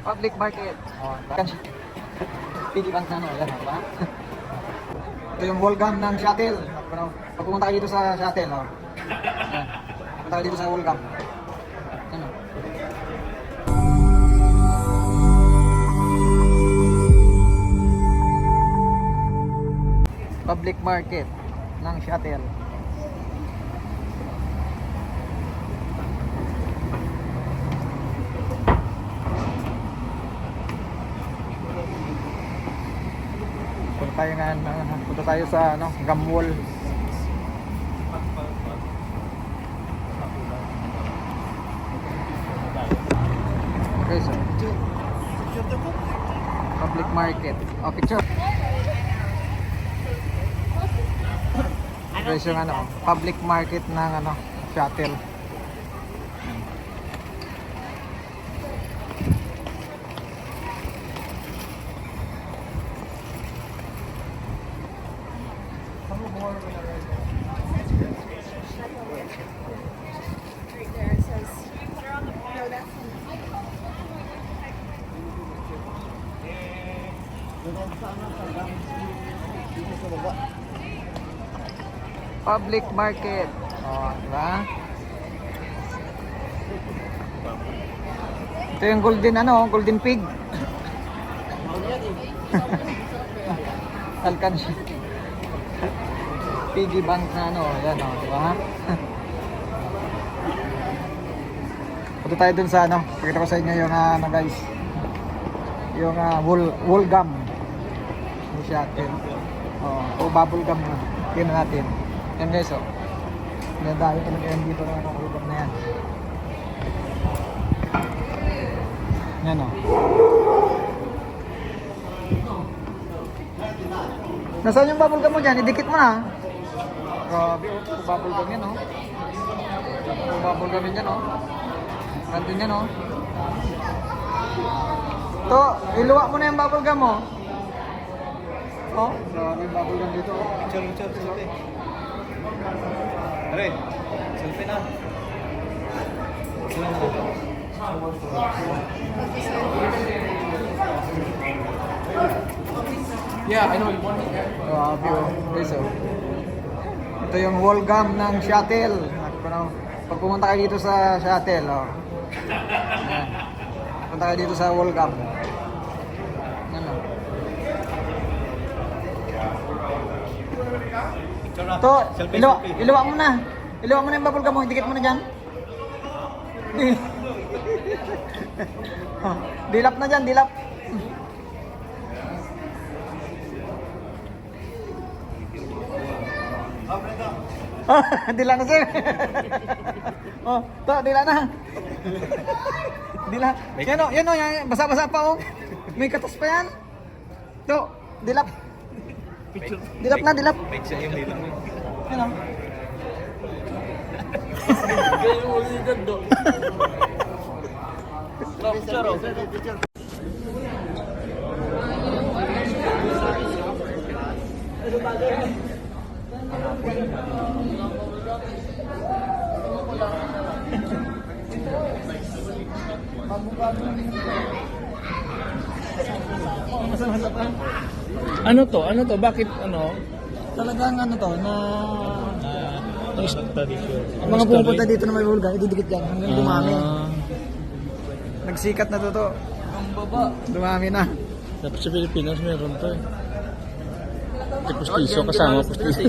Public market. Oh, piggy bank na ano, yan, diba? Ito yung wallgum ng shuttle. Pag pumunta kayo dito sa shuttle, oh. Yan. Pumunta kayo dito sa wallgum. Ano? Public market ng shuttle. Punta tayo sa ano, Gamwall. Okay, so public market. Oh, picture. Okay, so yung ano, public market ng ano, shuttle. Public market. Oh, diba? Ito yung golden ano, golden pig. Alkan siya. Piggy bank na ano, yan oh, diba? Punta tayo dun sa ano, pakita ko sa inyo yung ano guys. Yung wall gum. Yung shuttle. Oh, bubble gum na. Tingnan natin. Yan guys, oh. Yan dahil talaga yan dito na nakakulog na yan. Yan, oh. Nasaan yung bubble gum mo dyan? Idikit mo na. Grabe, oh. Bubble gum yan, oh. Bubble gum yan, oh. Nandun yan, oh. To, iluwa mo na yung bubble gum, oh. Oh, grabe yung bubble gum dito, oh. Picture. Are, selfie na. Yeah, I know you want it. Grabe, oh. Okay, so ito yung wall gum ng shuttle. Pag pumunta kayo dito sa shuttle, oh. Ayan. Punta kayo dito sa wall gum. Ano? To, iluwa mo na. Iluwa mo na yung bubble gum mo. Dikit mo na dyan. Oh, dilap na dyan, dilap. Dila na sir. Oh, to, dila na. Dila. Yan o, basa-basa pa oh. May katas pa yan. To, dilap. Dilap na, dilap. Yan o. Ganyan mo si Dando. Picture, oh. Ano to? Bakit ano? Talagang ano to, na Tradition. ang mga pupunta dito na may vulkan, ididikit yan hanggang dumami. Ah. Nagsikat na to. Ang baba. Dumami na. Dapat sa Pilipinas meron to eh. Pustiso kasama pustiso.